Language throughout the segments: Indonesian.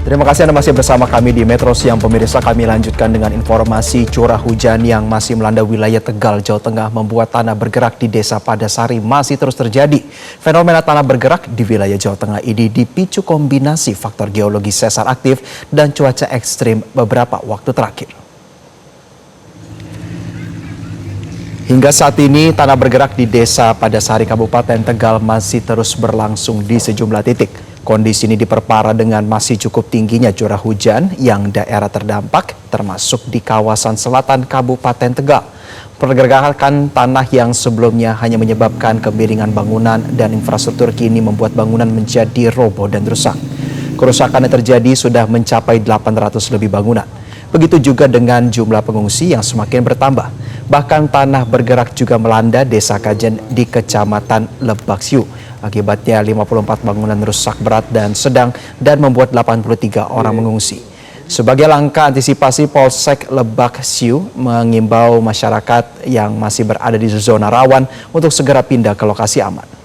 Terima kasih Anda masih bersama kami di Metro Siang pemirsa. Kami lanjutkan dengan informasi curah hujan yang masih melanda wilayah Tegal, Jawa Tengah membuat tanah bergerak di Desa Padasari masih terus terjadi. Fenomena tanah bergerak di wilayah Jawa Tengah ini dipicu kombinasi faktor geologi sesar aktif dan cuaca ekstrim beberapa waktu terakhir. Hingga saat ini tanah bergerak di Desa Padasari Kabupaten Tegal masih terus berlangsung di sejumlah titik. Kondisi ini diperparah dengan masih cukup tingginya curah hujan yang daerah terdampak termasuk di kawasan selatan Kabupaten Tegal. Pergerakan tanah yang sebelumnya hanya menyebabkan kemiringan bangunan dan infrastruktur kini membuat bangunan menjadi roboh dan rusak. Kerusakan yang terjadi sudah mencapai 800 lebih bangunan. Begitu juga dengan jumlah pengungsi yang semakin bertambah. Bahkan tanah bergerak juga melanda Desa Kajen di Kecamatan Lebak Siu. Akibatnya 54 bangunan rusak berat dan sedang dan membuat 83 orang mengungsi. Sebagai langkah antisipasi, Polsek Lebak Siu mengimbau masyarakat yang masih berada di zona rawan untuk segera pindah ke lokasi aman.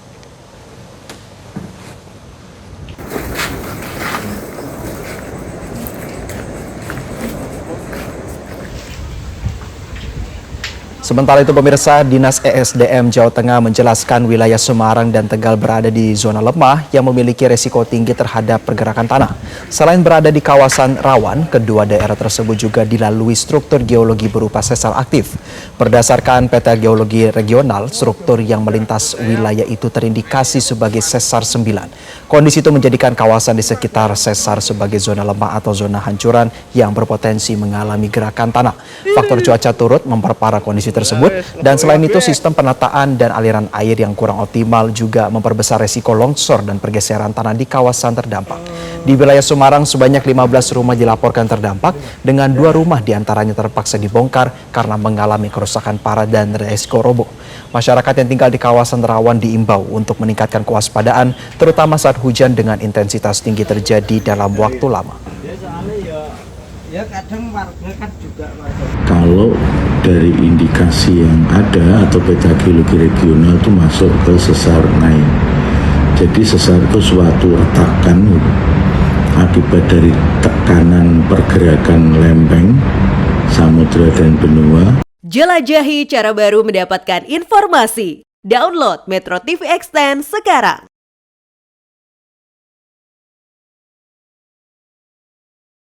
Sementara itu pemirsa, Dinas ESDM Jawa Tengah menjelaskan wilayah Semarang dan Tegal berada di zona lemah yang memiliki resiko tinggi terhadap pergerakan tanah. Selain berada di kawasan rawan, kedua daerah tersebut juga dilalui struktur geologi berupa sesar aktif. Berdasarkan peta geologi regional, struktur yang melintas wilayah itu terindikasi sebagai sesar 9. Kondisi itu menjadikan kawasan di sekitar sesar sebagai zona lemah atau zona hancuran yang berpotensi mengalami gerakan tanah. Faktor cuaca turut memperparah kondisi tersebut, dan selain itu sistem penataan dan aliran air yang kurang optimal juga memperbesar resiko longsor dan pergeseran tanah di kawasan terdampak. Di wilayah Semarang sebanyak 15 rumah dilaporkan terdampak, dengan 2 rumah diantaranya terpaksa dibongkar karena mengalami kerusakan parah dan resiko roboh. Masyarakat yang tinggal di kawasan rawan diimbau untuk meningkatkan kewaspadaan, terutama saat hujan dengan intensitas tinggi terjadi dalam waktu lama. Ya kadang warga kan juga kalau dari indikasi yang ada atau peta geologi regional itu masuk ke sesar naik. Jadi sesar itu suatu retakan akibat dari tekanan pergerakan lempeng, samudra dan benua. Jelajahi cara baru mendapatkan informasi. Download Metro TV Extend sekarang.